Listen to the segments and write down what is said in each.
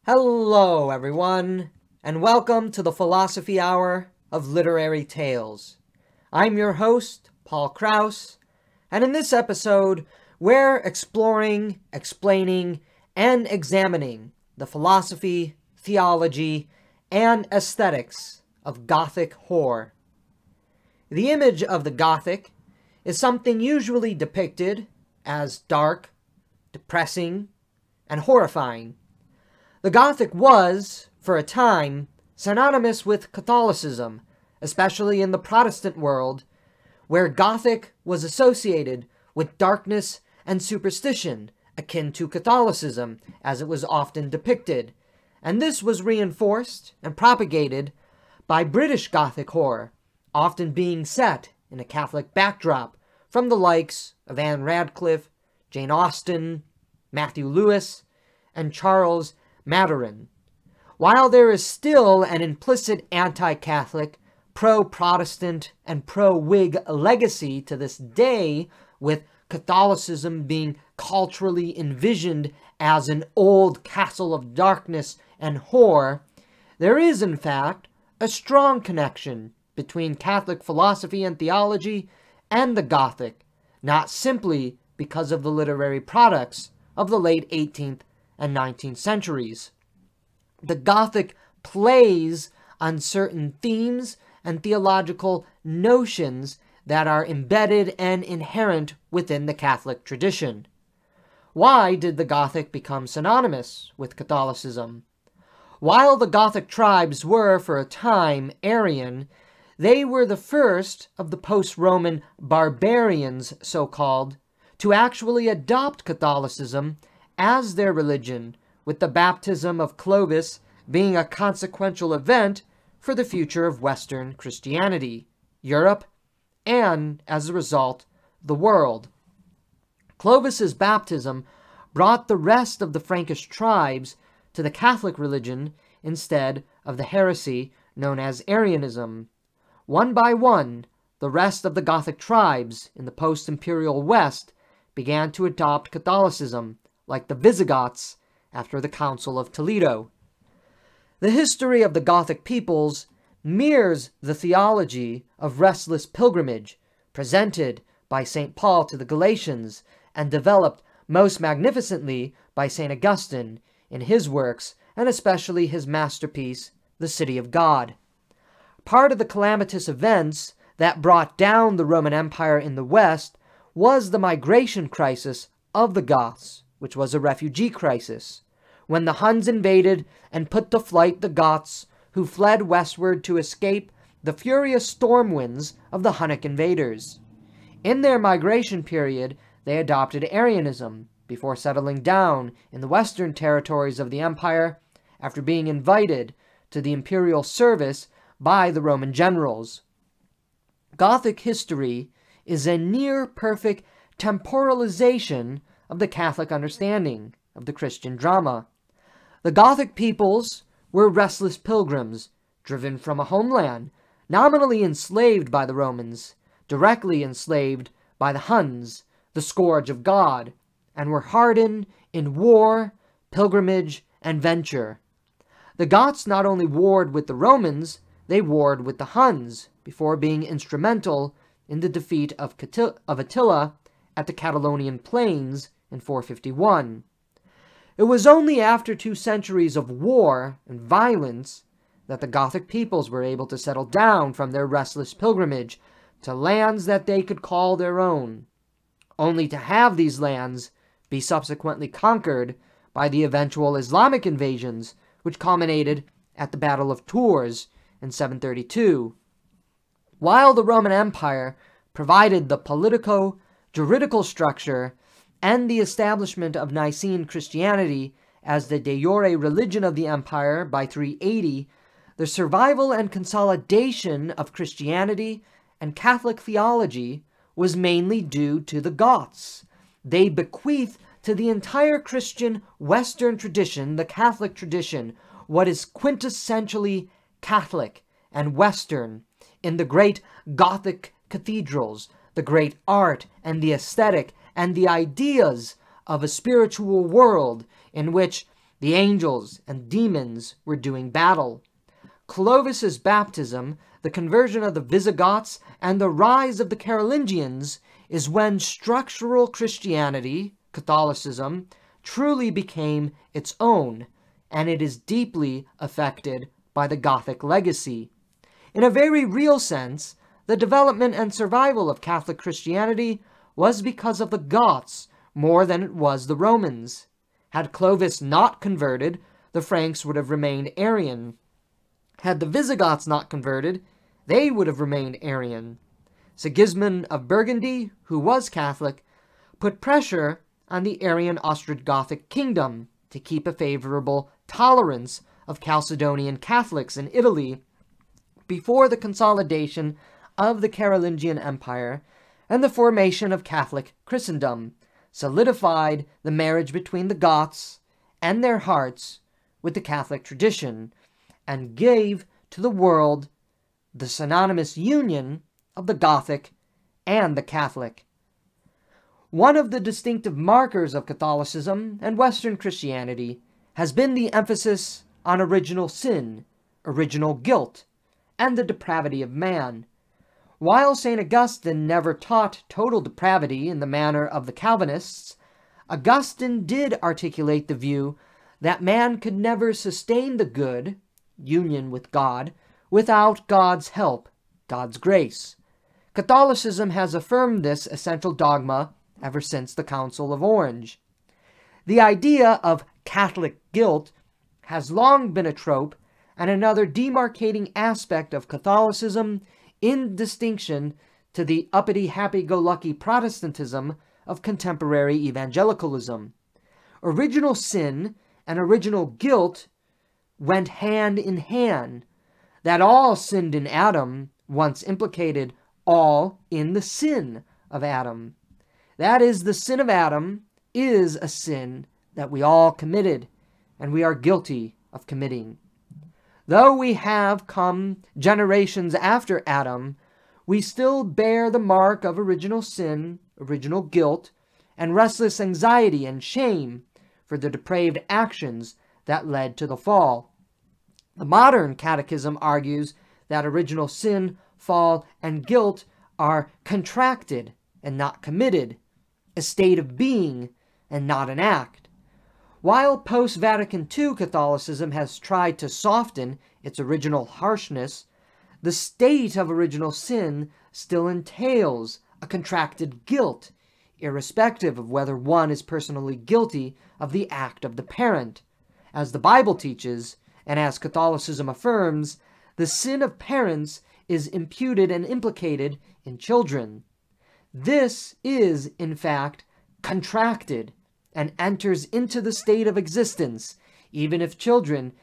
Hello, everyone, and welcome to the Philosophy Hour of Literary Tales. I'm your host, Paul Krause, and in this episode, we're exploring, explaining, and examining the philosophy, theology, and aesthetics of Gothic horror. The image of the Gothic is something usually depicted as dark, depressing, and horrifying. The Gothic was, for a time, synonymous with Catholicism, especially in the Protestant world, where Gothic was associated with darkness and superstition, akin to Catholicism, as it was often depicted, and this was reinforced and propagated by British Gothic horror, often being set in a Catholic backdrop from the likes of Anne Radcliffe, Jane Austen, Matthew Lewis, and Charles Maturin. While there is still an implicit anti-Catholic, pro-Protestant, and pro-Whig legacy to this day, with Catholicism being culturally envisioned as an old castle of darkness and horror, there is, in fact, a strong connection between Catholic philosophy and theology and the Gothic, not simply because of the literary products of the late 18th and 19th centuries. The Gothic plays on certain themes and theological notions that are embedded and inherent within the Catholic tradition. Why did the Gothic become synonymous with Catholicism? While the Gothic tribes were, for a time, Arian, they were the first of the post-Roman barbarians, so-called, to actually adopt Catholicism as their religion, with the baptism of Clovis being a consequential event for the future of Western Christianity, Europe, and, as a result, the world. Clovis's baptism brought the rest of the Frankish tribes to the Catholic religion instead of the heresy known as Arianism. One by one, the rest of the Gothic tribes in the post-imperial West began to adopt Catholicism, like the Visigoths after the Council of Toledo. The history of the Gothic peoples mirrors the theology of restless pilgrimage presented by St. Paul to the Galatians and developed most magnificently by St. Augustine in his works, and especially his masterpiece, The City of God. Part of the calamitous events that brought down the Roman Empire in the West was the migration crisis of the Goths, which was a refugee crisis, when the Huns invaded and put to flight the Goths, who fled westward to escape the furious storm winds of the Hunnic invaders. In their migration period, they adopted Arianism, before settling down in the western territories of the empire after being invited to the imperial service by the Roman generals. Gothic history is a near-perfect temporalization of the Catholic understanding of the Christian drama. The Gothic peoples were restless pilgrims, driven from a homeland, nominally enslaved by the Romans, directly enslaved by the Huns, the scourge of God, and were hardened in war, pilgrimage, and venture. The Goths not only warred with the Romans, they warred with the Huns, before being instrumental in the defeat of Attila at the Catalonian plains in 451. It was only after 2 centuries of war and violence that the Gothic peoples were able to settle down from their restless pilgrimage to lands that they could call their own, only to have these lands be subsequently conquered by the eventual Islamic invasions, which culminated at the Battle of Tours in 732. While the Roman Empire provided the politico-juridical structure and the establishment of Nicene Christianity as the de jure religion of the empire by 380, the survival and consolidation of Christianity and Catholic theology was mainly due to the Goths. They bequeath to the entire Christian Western tradition, the Catholic tradition, what is quintessentially Catholic and Western in the great Gothic cathedrals, the great art and the aesthetic and the ideas of a spiritual world in which The angels and demons were doing battle. Clovis's baptism, the conversion of the Visigoths, and the rise of the Carolingians is when structural Christianity, Catholicism, truly became its own, and it is deeply affected by the Gothic legacy. In a very real sense, the development and survival of Catholic Christianity was because of the Goths more than it was the Romans. Had Clovis not converted, the Franks would have remained Arian. Had the Visigoths not converted, they would have remained Arian. Sigismund of Burgundy, who was Catholic, put pressure on the Arian Ostrogothic kingdom to keep a favorable tolerance of Chalcedonian Catholics in Italy before the consolidation of the Carolingian Empire and the formation of Catholic Christendom solidified the marriage between the Goths and their hearts with the Catholic tradition, and gave to the world the synonymous union of the Gothic and the Catholic. One of the distinctive markers of Catholicism and Western Christianity has been the emphasis on original sin, original guilt, and the depravity of man. While St. Augustine never taught total depravity in the manner of the Calvinists, Augustine did articulate the view that man could never sustain the good, union with God, without God's help, God's grace. Catholicism has affirmed this essential dogma ever since the Council of Orange. The idea of Catholic guilt has long been a trope and another demarcating aspect of Catholicism in distinction to the uppity happy-go-lucky Protestantism of contemporary evangelicalism. Original sin and original guilt went hand in hand, that all sinned in Adam once implicated all in the sin of Adam. That is, the sin of Adam is a sin that we all committed, and we are guilty of committing. Though we have come generations after Adam, we still bear the mark of original sin, original guilt, and restless anxiety and shame for the depraved actions that led to the fall. The modern catechism argues that original sin, fall, and guilt are contracted and not committed, a state of being and not an act. While post-Vatican II Catholicism has tried to soften its original harshness, the state of original sin still entails a contracted guilt, irrespective of whether one is personally guilty of the act of the parent. As the Bible teaches, and as Catholicism affirms, the sin of parents is imputed and implicated in children. This is, in fact, contracted and enters into the state of existence, even if children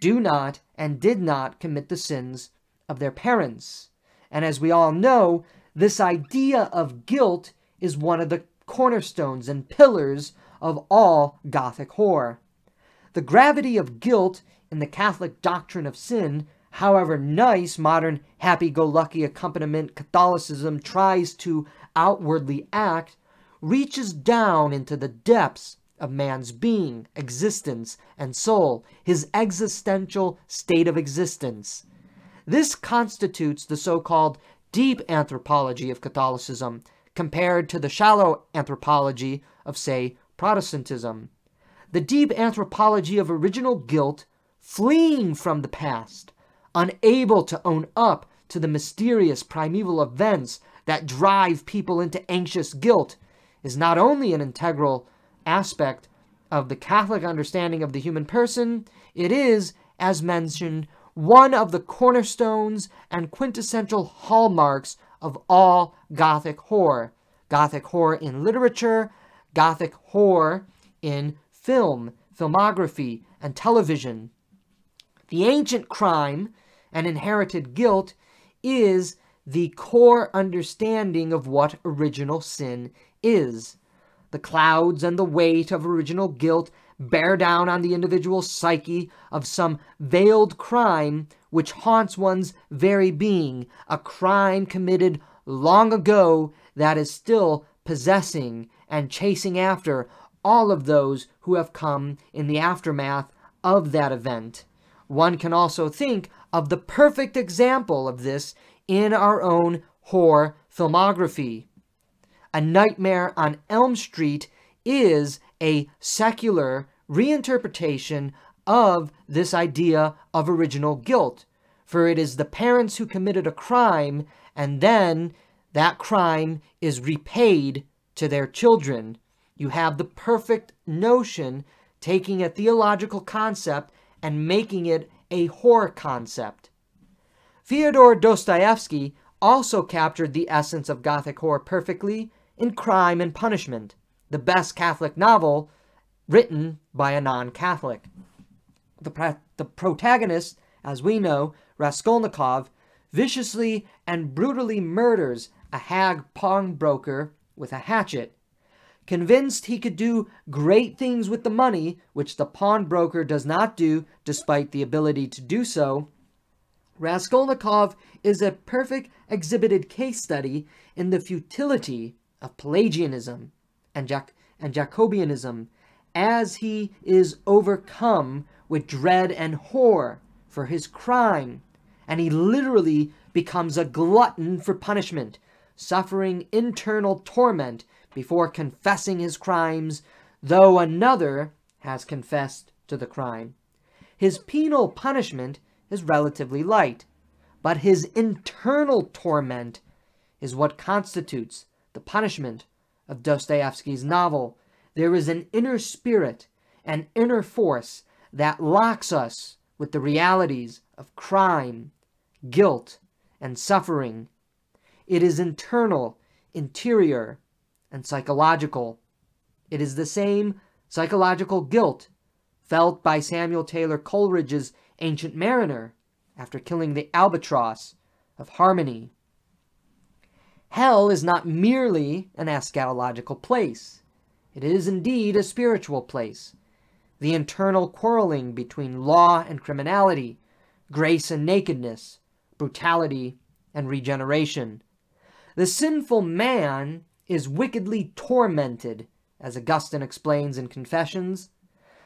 do not and did not commit the sins of their parents. And as we all know, this idea of guilt is one of the cornerstones and pillars of all Gothic horror. The gravity of guilt in the Catholic doctrine of sin, however nice modern happy-go-lucky accompaniment Catholicism tries to outwardly act, reaches down into the depths of man's being, existence, and soul, his existential state of existence. This constitutes the so-called deep anthropology of Catholicism, compared to the shallow anthropology of, say, Protestantism. The deep anthropology of original guilt, fleeing from the past, unable to own up to the mysterious primeval events that drive people into anxious guilt, is not only an integral aspect of the Catholic understanding of the human person, it is, as mentioned, one of the cornerstones and quintessential hallmarks of all Gothic horror. Gothic horror in literature, Gothic horror in film, filmography, and television. The ancient crime and inherited guilt is the core understanding of what original sin is. The clouds and the weight of original guilt bear down on the individual psyche of some veiled crime which haunts one's very being, a crime committed long ago that is still possessing and chasing after all of those who have come in the aftermath of that event. One can also think of the perfect example of this in our own horror filmography. A Nightmare on Elm Street is a secular reinterpretation of this idea of original guilt, for it is the parents who committed a crime, and then that crime is repaid to their children. You have the perfect notion, taking a theological concept and making it a horror concept. Fyodor Dostoevsky also captured the essence of Gothic horror perfectly in Crime and Punishment, the best Catholic novel written by a non-Catholic. The protagonist, as we know, Raskolnikov, viciously and brutally murders a hag pawnbroker with a hatchet. Convinced he could do great things with the money, which the pawnbroker does not do despite the ability to do so, Raskolnikov is a perfect exhibited case study in the futility of Pelagianism and Jacobianism, as he is overcome with dread and horror for his crime, and he literally becomes a glutton for punishment, suffering internal torment before confessing his crimes, though another has confessed to the crime. His penal punishment is relatively light, but his internal torment is what constitutes the punishment of Dostoevsky's novel. There is an inner spirit, an inner force that locks us with the realities of crime, guilt, and suffering. It is internal, interior, and psychological. It is the same psychological guilt felt by Samuel Taylor Coleridge's Ancient Mariner after killing the albatross of harmony. Hell is not merely an eschatological place. It is indeed a spiritual place. The internal quarreling between law and criminality, grace and nakedness, brutality and regeneration. The sinful man is wickedly tormented, as Augustine explains in Confessions.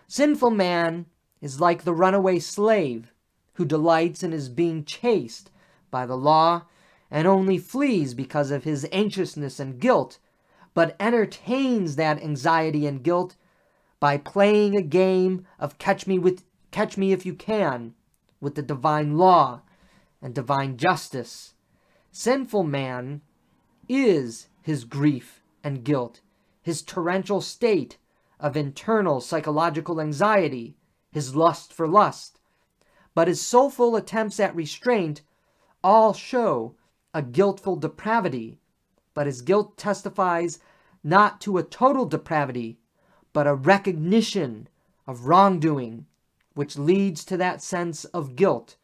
Sinful man is like the runaway slave who delights in his being chased by the law and only flees because of his anxiousness and guilt, but entertains that anxiety and guilt by playing a game of catch me if you can with the divine law and divine justice. Sinful man is his grief and guilt, his torrential state of internal psychological anxiety, his lust for lust. But his soulful attempts at restraint all show a guiltful depravity, but his guilt testifies not to a total depravity, but a recognition of wrongdoing, which leads to that sense of guilt,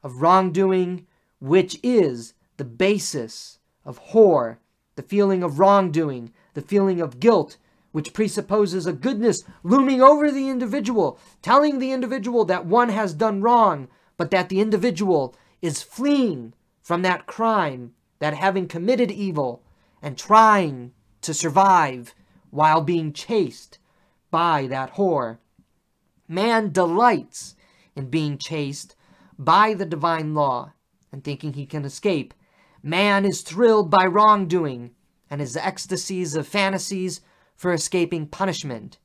of wrongdoing, which is the basis of horror, the feeling of wrongdoing, the feeling of guilt, which presupposes a goodness looming over the individual, telling the individual that one has done wrong, but that the individual is fleeing from that crime, that having committed evil, and trying to survive while being chased by that horror. Man delights in being chased by the divine law and thinking he can escape. Man is thrilled by wrongdoing and his ecstasies of fantasies for escaping punishment.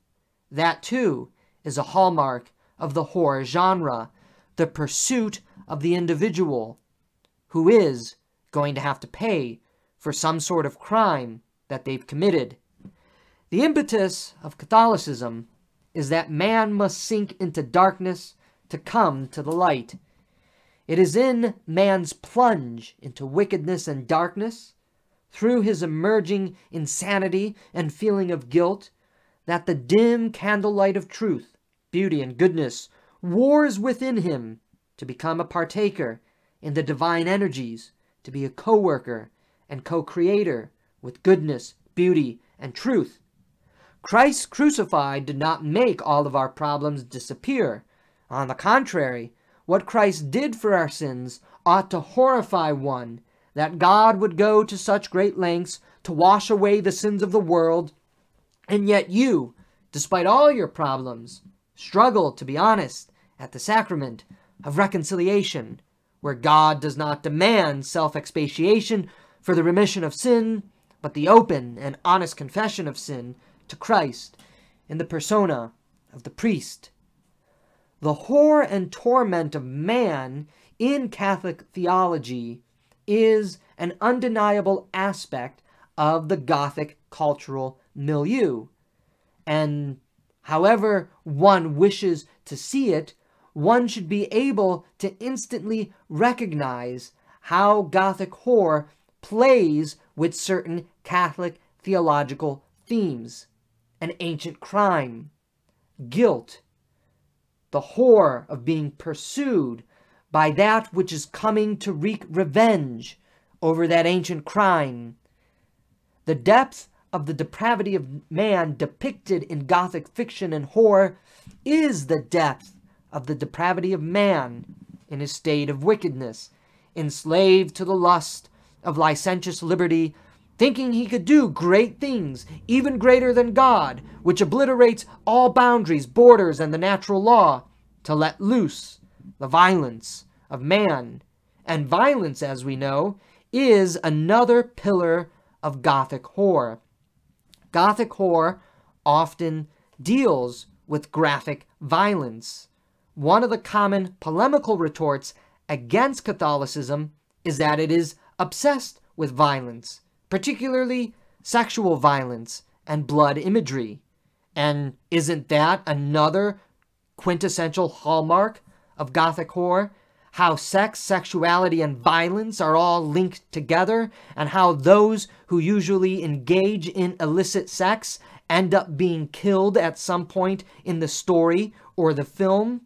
That, too, is a hallmark of the horror genre, the pursuit of the individual who is going to have to pay for some sort of crime that they've committed. The impetus of Catholicism is that man must sink into darkness to come to the light. It is in man's plunge into wickedness and darkness, through his emerging insanity and feeling of guilt, that the dim candlelight of truth, beauty, and goodness wars within him to become a partaker in the divine energies, to be a co-worker and co-creator with goodness, beauty, and truth. Christ crucified did not make all of our problems disappear. On the contrary, what Christ did for our sins ought to horrify one, that God would go to such great lengths to wash away the sins of the world, and yet you despite all your problems, struggle to be honest at the sacrament of reconciliation, where God does not demand self-expiation for the remission of sin, but the open and honest confession of sin to Christ in the persona of the priest. The horror and torment of man in Catholic theology is an undeniable aspect of the Gothic cultural milieu. And however one wishes to see it, one should be able to instantly recognize how Gothic horror plays with certain Catholic theological themes: an ancient crime, guilt, the horror of being pursued by that which is coming to wreak revenge over that ancient crime. The depth of the depravity of man depicted in Gothic fiction and horror is the depth of the depravity of man in his state of wickedness, enslaved to the lust of licentious liberty, thinking he could do great things, even greater than God, which obliterates all boundaries, borders, and the natural law, to let loose the violence of man. And violence, as we know, is another pillar of Gothic horror. Gothic horror often deals with graphic violence. One of the common polemical retorts against Catholicism is that it is obsessed with violence, particularly sexual violence and blood imagery. And isn't that another quintessential hallmark of Gothic horror? How sex, sexuality, and violence are all linked together, and how those who usually engage in illicit sex end up being killed at some point in the story or the film.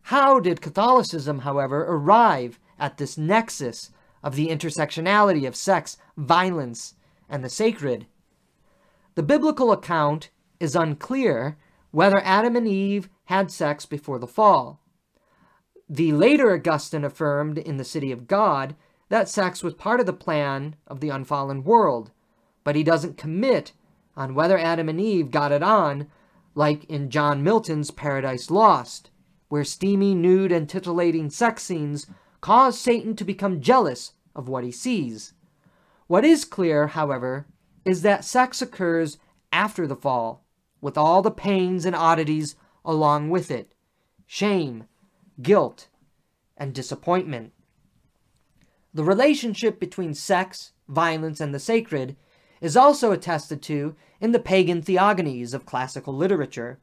How did Catholicism, however, arrive at this nexus of the intersectionality of sex, violence, and the sacred? The biblical account is unclear whether Adam and Eve had sex before the fall. The later Augustine affirmed in the City of God that sex was part of the plan of the unfallen world, but he doesn't commit on whether Adam and Eve got it on, like in John Milton's Paradise Lost, where steamy, nude, and titillating sex scenes cause Satan to become jealous of what he sees. What is clear, however, is that sex occurs after the fall, with all the pains and oddities along with it: shame, guilt, and disappointment. The relationship between sex, violence, and the sacred is also attested to in the pagan theogonies of classical literature.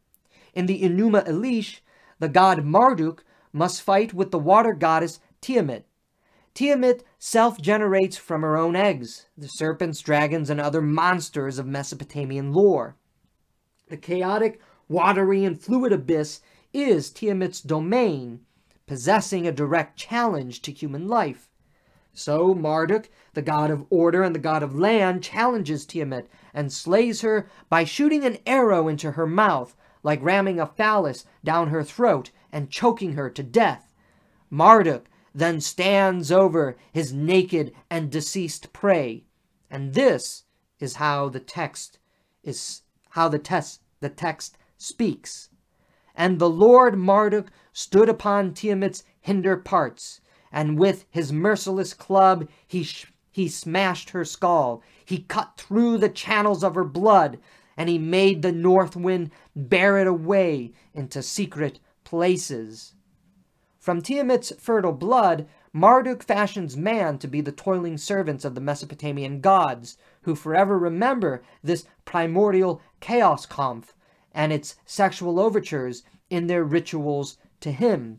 In the Enuma Elish, the god Marduk must fight with the water goddess Tiamat. Tiamat self-generates from her own eggs, the serpents, dragons, and other monsters of Mesopotamian lore. The chaotic, watery, and fluid abyss is Tiamat's domain, possessing a direct challenge to human life. So Marduk, the god of order and the god of land, challenges Tiamat and slays her by shooting an arrow into her mouth, like ramming a phallus down her throat and choking her to death. Marduk then stands over his naked and deceased prey, and this is how the text speaks. And the Lord Marduk stood upon Tiamat's hinder parts, and with his merciless club he smashed her skull. He cut through the channels of her blood, and he made the north wind bear it away into secret places. From Tiamat's fertile blood, Marduk fashions man to be the toiling servants of the Mesopotamian gods, who forever remember this primordial chaos Kampf and its sexual overtures in their rituals to him.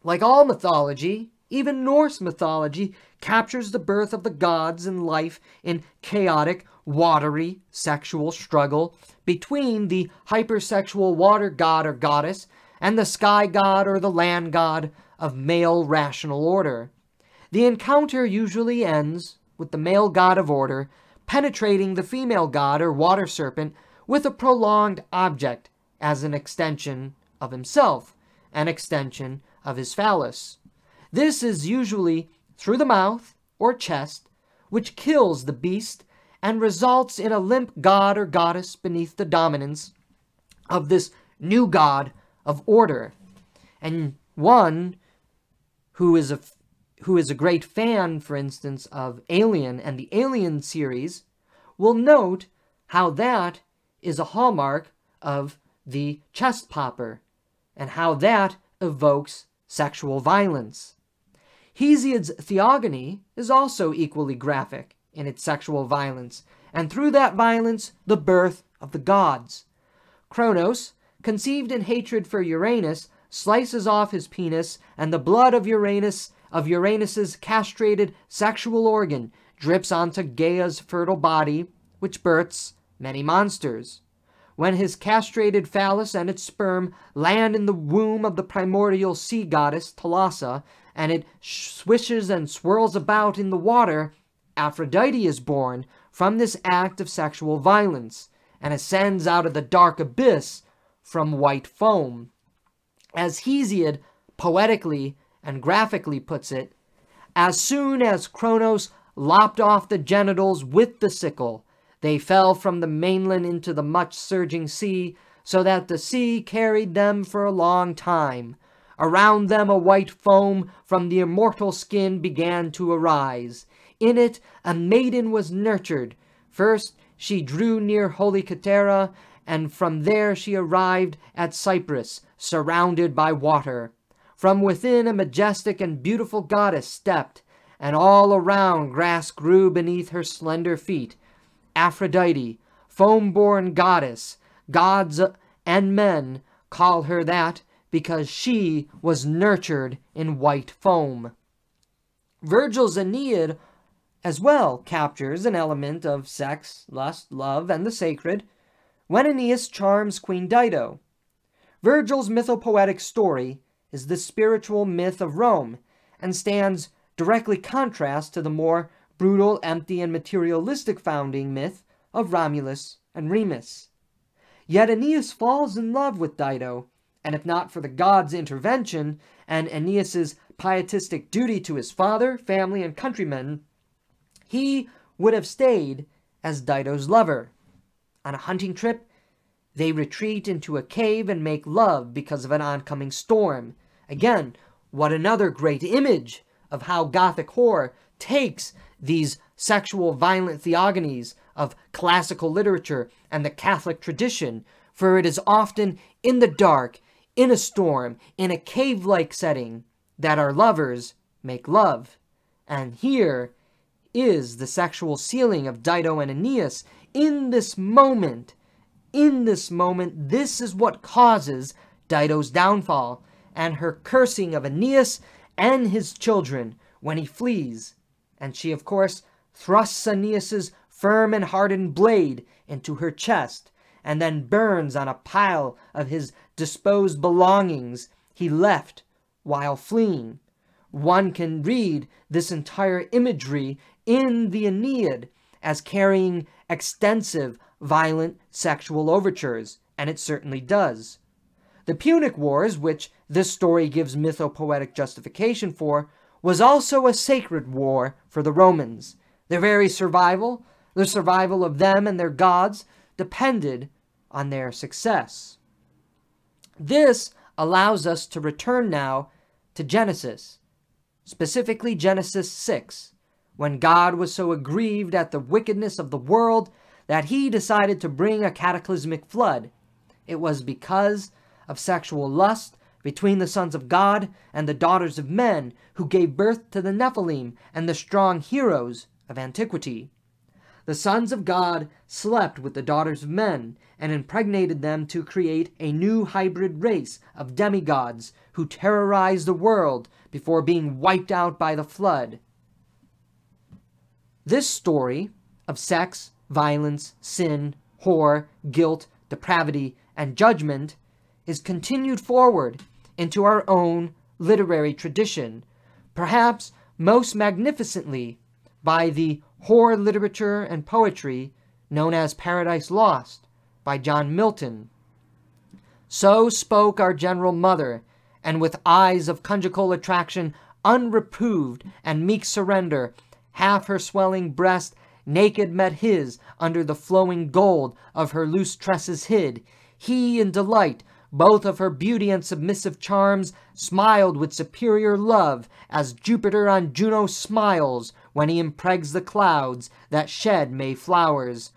Like all mythology, even Norse mythology captures the birth of the gods and life in chaotic, watery, sexual struggle between the hypersexual water god or goddess and the sky god or the land god of male rational order. The encounter usually ends with the male god of order penetrating the female god or water serpent with a prolonged object as an extension of himself, an extension of his phallus. This is usually through the mouth or chest, which kills the beast and results in a limp god or goddess beneath the dominance of this new god of order. And one who is a great fan, for instance, of Alien and the Alien series, will note how that is a hallmark of the chest popper, and how that evokes sexual violence. Hesiod's Theogony is also equally graphic in its sexual violence, and through that violence, the birth of the gods. Kronos, conceived in hatred for Uranus, slices off his penis, and the blood of Uranus's castrated sexual organ drips onto Gaia's fertile body, which births many monsters. When his castrated phallus and its sperm land in the womb of the primordial sea goddess Thalassa, and it swishes and swirls about in the water, Aphrodite is born from this act of sexual violence, and ascends out of the dark abyss from white foam. As Hesiod poetically and graphically puts it, as soon as Kronos lopped off the genitals with the sickle, they fell from the mainland into the much surging sea, so that the sea carried them for a long time. Around them a white foam from the immortal skin began to arise. In it a maiden was nurtured. First she drew near holy Catera, and from there she arrived at Cyprus, surrounded by water. From within a majestic and beautiful goddess stepped, and all around grass grew beneath her slender feet. Aphrodite, foam-born goddess, gods and men call her that because she was nurtured in white foam. Virgil's Aeneid as well captures an element of sex, lust, love, and the sacred, when Aeneas charms Queen Dido. Virgil's mythopoetic story is the spiritual myth of Rome, and stands directly contrast to the more brutal, empty, and materialistic founding myth of Romulus and Remus. Yet Aeneas falls in love with Dido, and if not for the gods' intervention and Aeneas's pietistic duty to his father, family, and countrymen, he would have stayed as Dido's lover. On a hunting trip, they retreat into a cave and make love because of an oncoming storm. Again, what another great image of how Gothic horror takes these sexual violent theogonies of classical literature and the Catholic tradition, for it is often in the dark, in a storm, in a cave-like setting, that our lovers make love. And here is the sexual sealing of Dido and Aeneas in this moment. In this moment, this is what causes Dido's downfall, and her cursing of Aeneas and his children when he flees. And she, of course, thrusts Aeneas's firm and hardened blade into her chest, and then burns on a pile of his disposed belongings he left while fleeing. One can read this entire imagery in the Aeneid as carrying extensive, violent sexual overtures, and it certainly does. The Punic Wars, which this story gives mythopoetic justification for, was also a sacred war for the Romans. Their very survival, the survival of them and their gods, depended on their success. This allows us to return now to Genesis, specifically Genesis 6, when God was so aggrieved at the wickedness of the world that he decided to bring a cataclysmic flood. It was because of sexual lust between the sons of God and the daughters of men who gave birth to the Nephilim and the strong heroes of antiquity. The sons of God slept with the daughters of men and impregnated them to create a new hybrid race of demigods who terrorized the world before being wiped out by the flood. This story of sex, violence, sin, horror, guilt, depravity, and judgment is continued forward into our own literary tradition, perhaps most magnificently by the horror literature and poetry known as Paradise Lost by John Milton. So spoke our General Mother, and with eyes of conjugal attraction unreproved and meek surrender, half her swelling breast naked met his under the flowing gold of her loose tresses hid. he in delight, both of her beauty and submissive charms, smiled with superior love, as Jupiter on Juno smiles when he impregs the clouds that shed May flowers,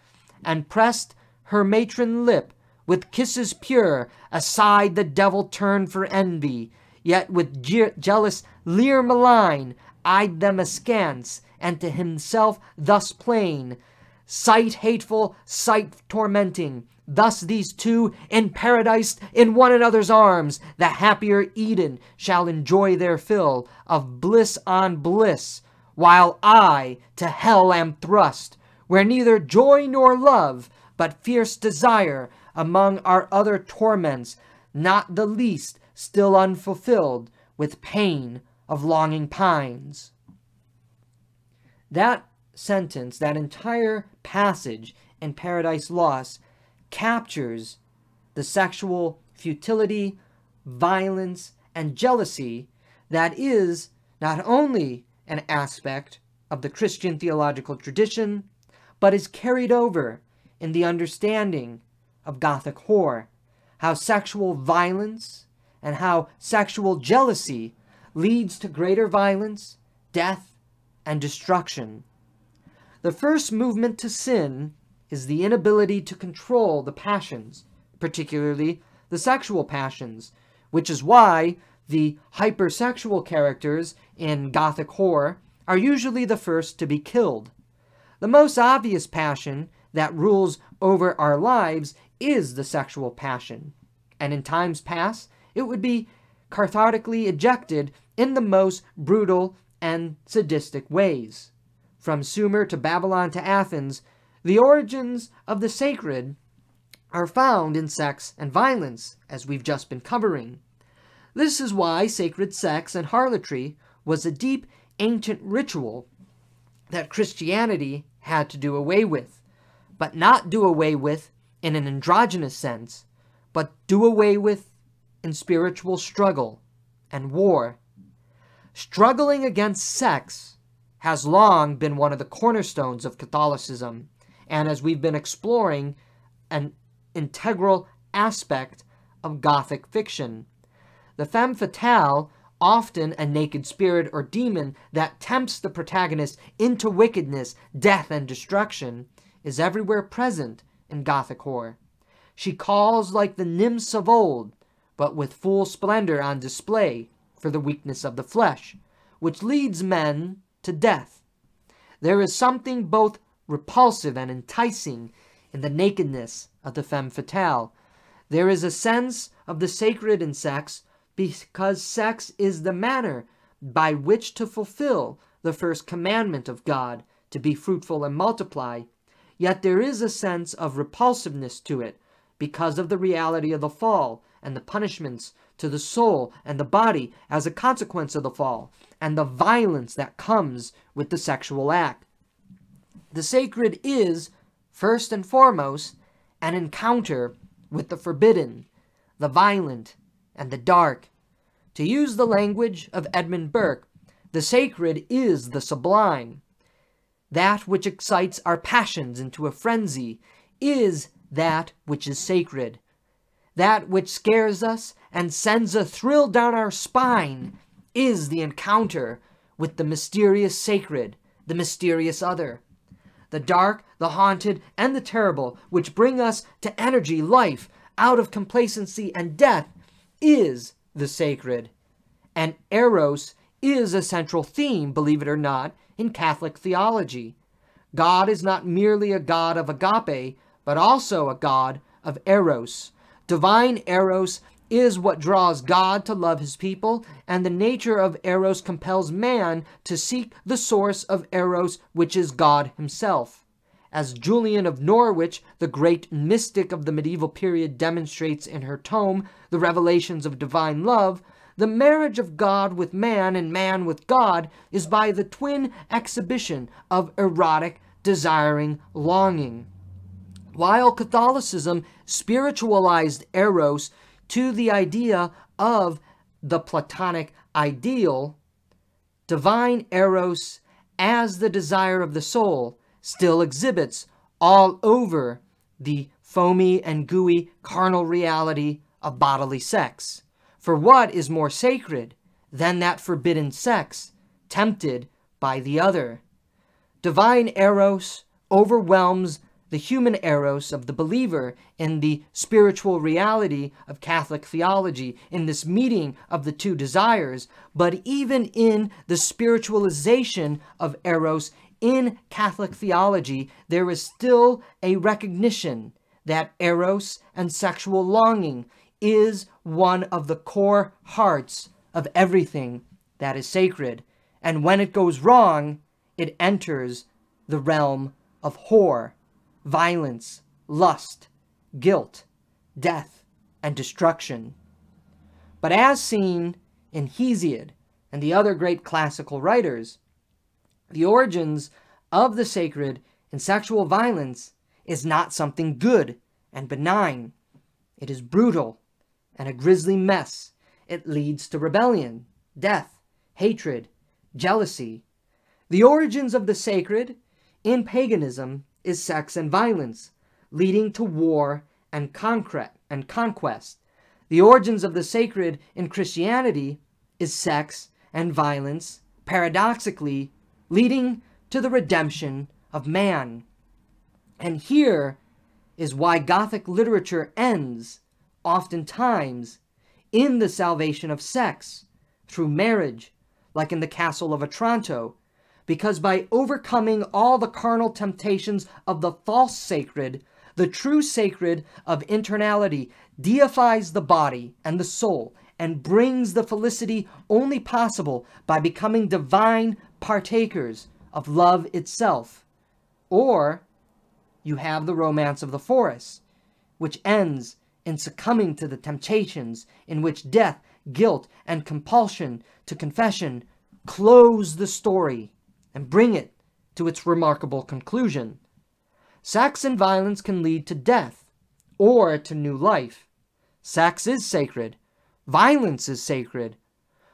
and pressed her matron lip with kisses pure. Aside the devil turned for envy, yet with jealous leer malign, eyed them askance, and to himself thus plain, sight hateful, sight tormenting. Thus these two in paradise in one another's arms, the happier Eden, shall enjoy their fill of bliss on bliss, while I to hell am thrust, where neither joy nor love, but fierce desire, among our other torments, not the least still unfulfilled, with pain of longing pines. That sentence, that entire passage in Paradise Lost, captures the sexual futility, violence, and jealousy that is not only an aspect of the Christian theological tradition, but is carried over in the understanding of Gothic horror, how sexual violence and how sexual jealousy leads to greater violence, death, and destruction. The first movement to sin is the inability to control the passions, particularly the sexual passions, which is why the hypersexual characters in Gothic horror are usually the first to be killed. The most obvious passion that rules over our lives is the sexual passion, and in times past it would be cathartically ejected in the most brutal and sadistic ways. From Sumer to Babylon to Athens, the origins of the sacred are found in sex and violence, as we've just been covering. This is why sacred sex and harlotry was a deep ancient ritual that Christianity had to do away with, but not do away with in an androgynous sense, but do away with in spiritual struggle and war. Struggling against sex has long been one of the cornerstones of Catholicism, and as we've been exploring, an integral aspect of Gothic fiction. The femme fatale, often a naked spirit or demon that tempts the protagonist into wickedness, death, and destruction, is everywhere present in Gothic horror. She calls like the nymphs of old, but with full splendor on display for the weakness of the flesh, which leads men to death. There is something both repulsive and enticing in the nakedness of the femme fatale. There is a sense of the sacred in sex, because sex is the manner by which to fulfill the first commandment of God, to be fruitful and multiply. Yet there is a sense of repulsiveness to it, because of the reality of the fall and the punishments to the soul and the body as a consequence of the fall, and the violence that comes with the sexual act. The sacred is, first and foremost, an encounter with the forbidden, the violent, and the dark. To use the language of Edmund Burke, the sacred is the sublime. That which excites our passions into a frenzy is that which is sacred. That which scares us and sends a thrill down our spine is the encounter with the mysterious sacred, the mysterious other. The dark, the haunted, and the terrible, which bring us to energy, life, out of complacency and death, is the sacred. And Eros is a central theme, believe it or not, in Catholic theology. God is not merely a God of agape, but also a God of Eros. Divine Eros is what draws God to love his people, and the nature of Eros compels man to seek the source of Eros, which is God himself. As Julian of Norwich, the great mystic of the medieval period, demonstrates in her tome, The Revelations of Divine Love, the marriage of God with man and man with God is by the twin exhibition of erotic, desiring longing. While Catholicism spiritualized Eros to the idea of the Platonic ideal, divine Eros, as the desire of the soul, still exhibits all over the foamy and gooey carnal reality of bodily sex. For what is more sacred than that forbidden sex, tempted by the other? Divine Eros overwhelms the human Eros of the believer in the spiritual reality of Catholic theology, in this meeting of the two desires, but even in the spiritualization of Eros in Catholic theology, there is still a recognition that Eros and sexual longing is one of the core hearts of everything that is sacred. And when it goes wrong, it enters the realm of horror, violence, lust, guilt, death, and destruction. But as seen in Hesiod and the other great classical writers, the origins of the sacred in sexual violence is not something good and benign. It is brutal and a grisly mess. It leads to rebellion, death, hatred, jealousy. The origins of the sacred in paganism is sex and violence, leading to war and conquest. The origins of the sacred in Christianity is sex and violence, paradoxically, leading to the redemption of man. And here is why Gothic literature ends, oftentimes, in the salvation of sex, through marriage, like in the Castle of Otranto, because by overcoming all the carnal temptations of the false sacred, the true sacred of internality deifies the body and the soul and brings the felicity only possible by becoming divine partakers of love itself. Or you have the romance of the forest, which ends in succumbing to the temptations in which death, guilt, and compulsion to confession close the story and bring it to its remarkable conclusion. Sex and violence can lead to death or to new life. Sex is sacred. Violence is sacred.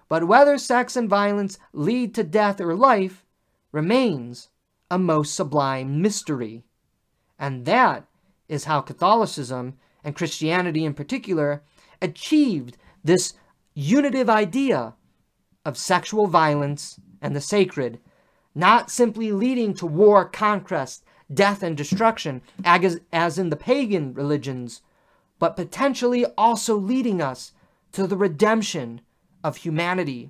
But whether sex and violence lead to death or life remains a most sublime mystery. And that is how Catholicism, and Christianity in particular, achieved this unitive idea of sexual violence and the sacred, not simply leading to war, conquest, death, and destruction, as in the pagan religions, but potentially also leading us to the redemption of humanity.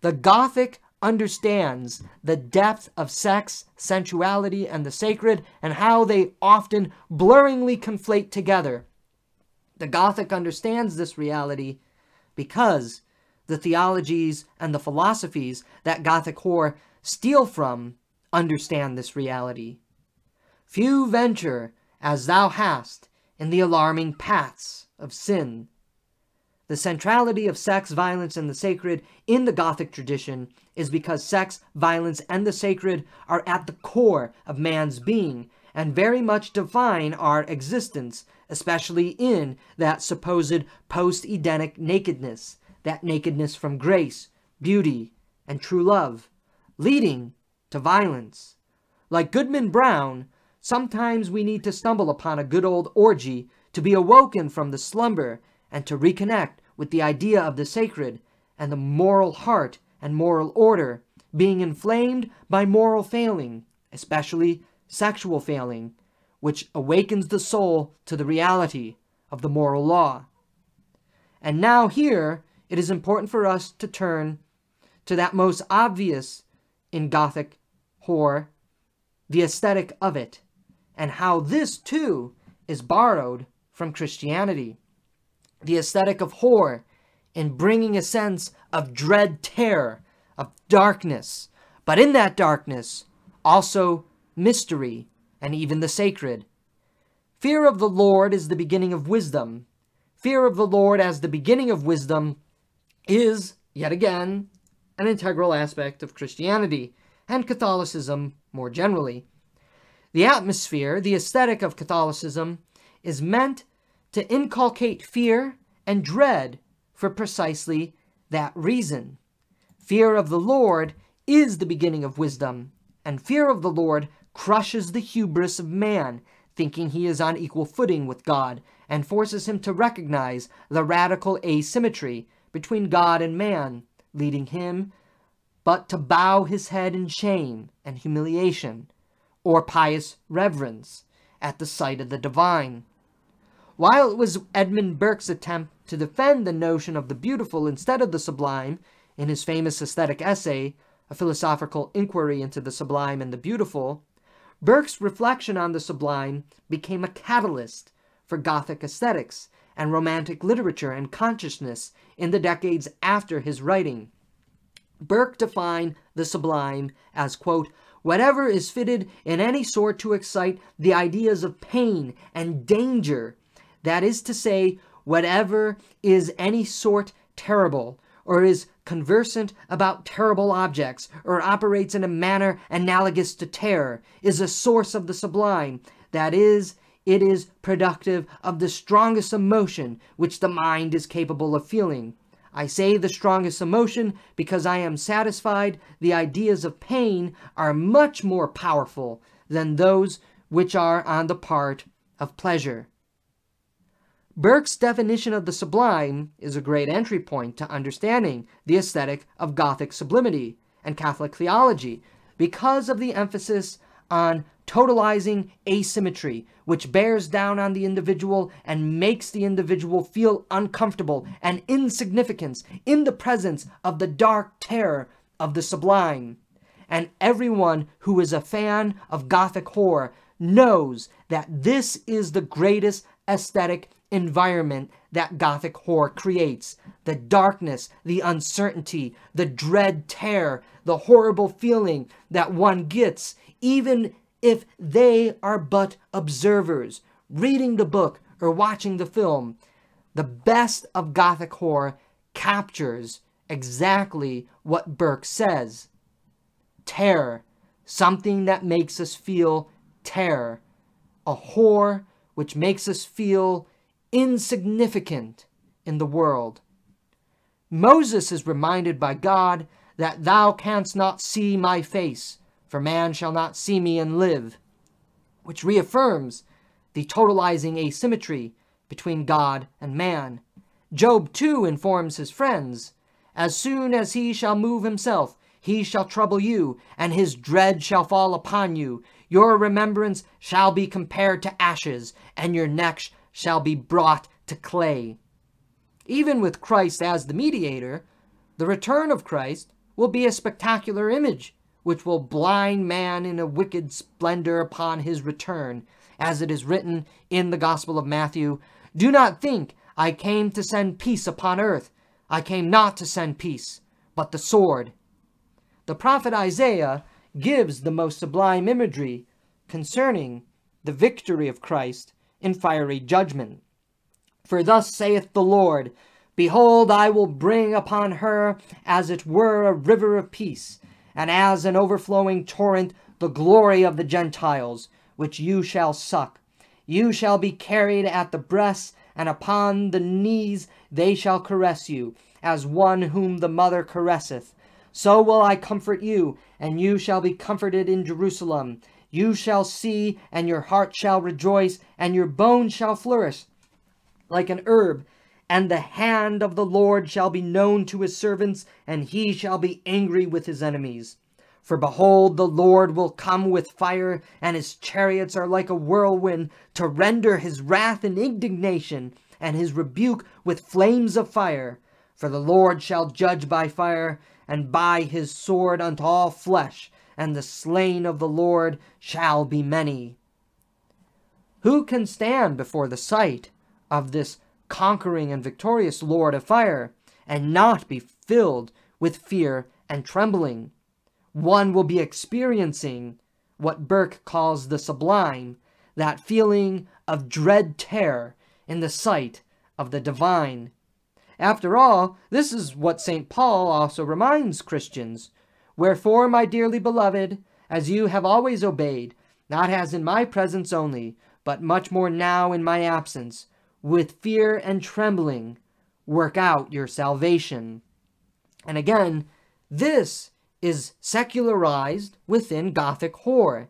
The Gothic understands the depth of sex, sensuality, and the sacred, and how they often blurringly conflate together. The Gothic understands this reality because the theologies and the philosophies that Gothic horror steal from understand this reality. Few venture, as thou hast, in the alarming paths of sin. The centrality of sex, violence, and the sacred in the Gothic tradition is because sex, violence, and the sacred are at the core of man's being and very much define our existence, especially in that supposed post-Edenic nakedness, that nakedness from grace, beauty, and true love, leading to violence. Like Goodman Brown, sometimes we need to stumble upon a good old orgy to be awoken from the slumber and to reconnect with the idea of the sacred and the moral heart and moral order being inflamed by moral failing, especially sexual failing, which awakens the soul to the reality of the moral law. And now here, it is important for us to turn to that most obvious in Gothic horror, the aesthetic of it, and how this too is borrowed from Christianity. The aesthetic of horror in bringing a sense of dread terror, of darkness, but in that darkness also mystery and even the sacred. Fear of the Lord is the beginning of wisdom. Fear of the Lord as the beginning of wisdom is, yet again, an integral aspect of Christianity and Catholicism more generally. The atmosphere, the aesthetic of Catholicism, is meant to inculcate fear and dread for precisely that reason. Fear of the Lord is the beginning of wisdom, and fear of the Lord crushes the hubris of man, thinking he is on equal footing with God, and forces him to recognize the radical asymmetry between God and man, leading him but to bow his head in shame and humiliation, or pious reverence, at the sight of the divine. While it was Edmund Burke's attempt to defend the notion of the beautiful instead of the sublime in his famous aesthetic essay, A Philosophical Inquiry into the Sublime and the Beautiful, Burke's reflection on the sublime became a catalyst for Gothic aesthetics and Romantic literature and consciousness in the decades after his writing. Burke defined the sublime as, quote, whatever is fitted in any sort to excite the ideas of pain and danger, that is to say, whatever is any sort terrible, or is conversant about terrible objects, or operates in a manner analogous to terror, is a source of the sublime, that is, it is productive of the strongest emotion which the mind is capable of feeling. I say the strongest emotion because I am satisfied the ideas of pain are much more powerful than those which are on the part of pleasure. Burke's definition of the sublime is a great entry point to understanding the aesthetic of Gothic sublimity and Catholic theology because of the emphasis on totalizing asymmetry, which bears down on the individual and makes the individual feel uncomfortable and insignificance in the presence of the dark terror of the sublime. And everyone who is a fan of Gothic horror knows that this is the greatest aesthetic environment that Gothic horror creates. The darkness, the uncertainty, the dread terror, the horrible feeling that one gets, even if they are but observers, reading the book or watching the film. The best of Gothic horror captures exactly what Burke says. Terror, something that makes us feel terror. A horror which makes us feel insignificant in the world. Moses is reminded by God that thou canst not see my face, for man shall not see me and live, which reaffirms the totalizing asymmetry between God and man. Job too informs his friends, as soon as he shall move himself, he shall trouble you, and his dread shall fall upon you. Your remembrance shall be compared to ashes, and your neck shall be brought to clay. Even with Christ as the mediator, the return of Christ will be a spectacular image, which will blind man in a wicked splendor upon his return, as it is written in the Gospel of Matthew, do not think I came to send peace upon earth. I came not to send peace, but the sword. The prophet Isaiah gives the most sublime imagery concerning the victory of Christ in fiery judgment. For thus saith the Lord, behold, I will bring upon her as it were a river of peace, and as an overflowing torrent the glory of the Gentiles, which you shall suck. You shall be carried at the breasts, and upon the knees they shall caress you, as one whom the mother caresseth. So will I comfort you, and you shall be comforted in Jerusalem. You shall see, and your heart shall rejoice, and your bones shall flourish like an herb. And the hand of the Lord shall be known to his servants, and he shall be angry with his enemies. For behold, the Lord will come with fire, and his chariots are like a whirlwind, to render his wrath and indignation, and his rebuke with flames of fire. For the Lord shall judge by fire, and by his sword unto all flesh, and the slain of the Lord shall be many. Who can stand before the sight of this conquering and victorious Lord of fire, and not be filled with fear and trembling? One will be experiencing what Burke calls the sublime, that feeling of dread terror in the sight of the divine. After all, this is what St. Paul also reminds Christians. Wherefore, my dearly beloved, as you have always obeyed, not as in my presence only, but much more now in my absence, with fear and trembling, work out your salvation. And again, this is secularized within Gothic horror.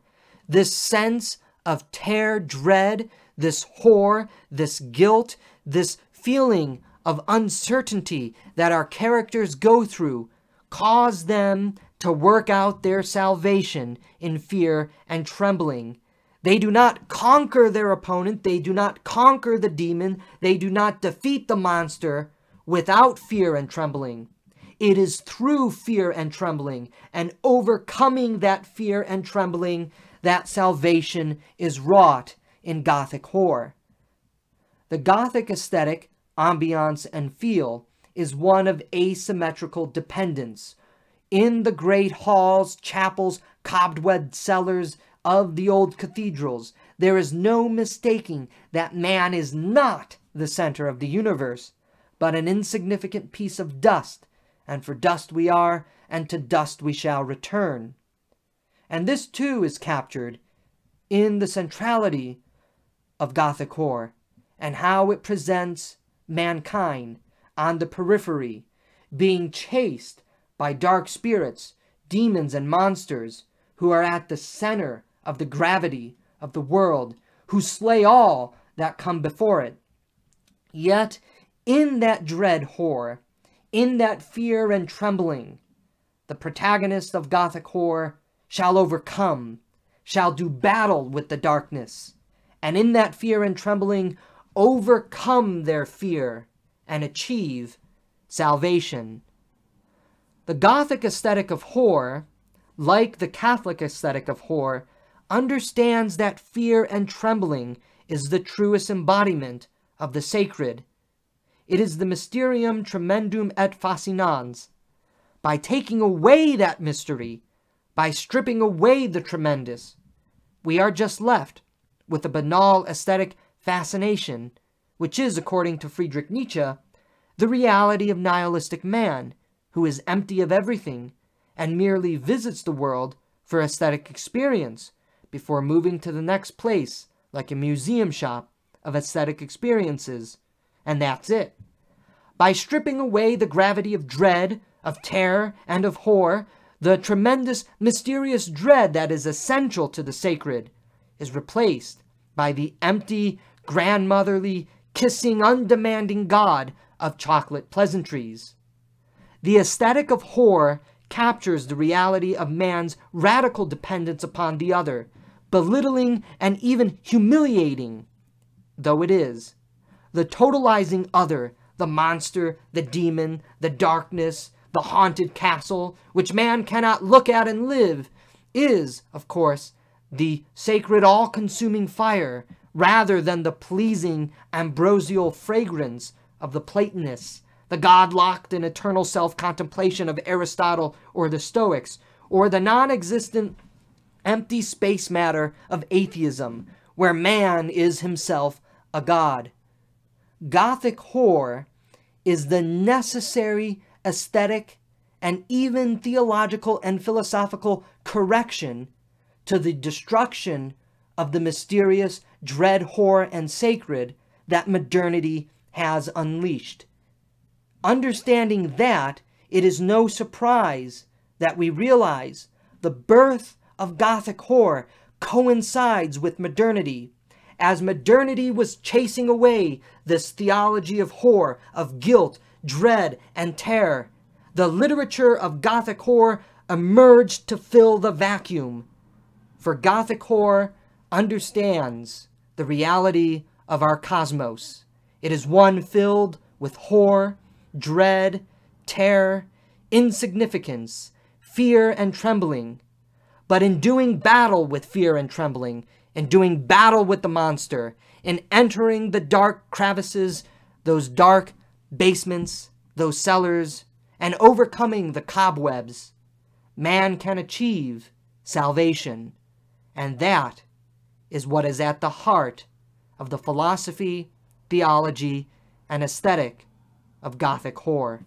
This sense of terror, dread, this horror, this guilt, this feeling of uncertainty that our characters go through, cause them to work out their salvation in fear and trembling. They do not conquer their opponent. They do not conquer the demon. They do not defeat the monster without fear and trembling. It is through fear and trembling and overcoming that fear and trembling that salvation is wrought in Gothic horror. The Gothic aesthetic, ambiance, and feel is one of asymmetrical dependence. In the great halls, chapels, cobwebbed cellars of the old cathedrals, there is no mistaking that man is not the center of the universe, but an insignificant piece of dust, and for dust we are, and to dust we shall return. And this too is captured in the centrality of Gothic horror, and how it presents mankind on the periphery, being chased by dark spirits, demons, and monsters who are at the center of the gravity of the world, who slay all that come before it. Yet, in that dread horror, in that fear and trembling, the protagonist of Gothic horror shall overcome, shall do battle with the darkness, and in that fear and trembling overcome their fear and achieve salvation. The Gothic aesthetic of horror, like the Catholic aesthetic of horror, understands that fear and trembling is the truest embodiment of the sacred. It is the mysterium tremendum et fascinans. By taking away that mystery, by stripping away the tremendous, we are just left with a banal aesthetic fascination, which is, according to Friedrich Nietzsche, the reality of nihilistic man, who is empty of everything and merely visits the world for aesthetic experience before moving to the next place, like a museum shop of aesthetic experiences, and that's it. By stripping away the gravity of dread, of terror, and of horror, the tremendous, mysterious dread that is essential to the sacred is replaced by the empty, grandmotherly, kissing, undemanding God of chocolate pleasantries. The aesthetic of horror captures the reality of man's radical dependence upon the other, belittling and even humiliating, though it is, the totalizing other, the monster, the demon, the darkness, the haunted castle, which man cannot look at and live, is, of course, the sacred all-consuming fire, rather than the pleasing ambrosial fragrance of the Platonists, the God-locked and eternal self-contemplation of Aristotle or the Stoics, or the non-existent empty space matter of atheism, where man is himself a god. Gothic horror is the necessary aesthetic and even theological and philosophical correction to the destruction of the mysterious dread horror and sacred that modernity has unleashed. Understanding that, it is no surprise that we realize the birth of Gothic horror coincides with modernity, as modernity was chasing away this theology of horror, of guilt, dread, and terror. The literature of Gothic horror emerged to fill the vacuum. For Gothic horror understands the reality of our cosmos. It is one filled with horror, dread, terror, insignificance, fear, and trembling. But in doing battle with fear and trembling, in doing battle with the monster, in entering the dark crevices, those dark basements, those cellars, and overcoming the cobwebs, man can achieve salvation. And that is what is at the heart of the philosophy, theology, and aesthetic of Gothic horror.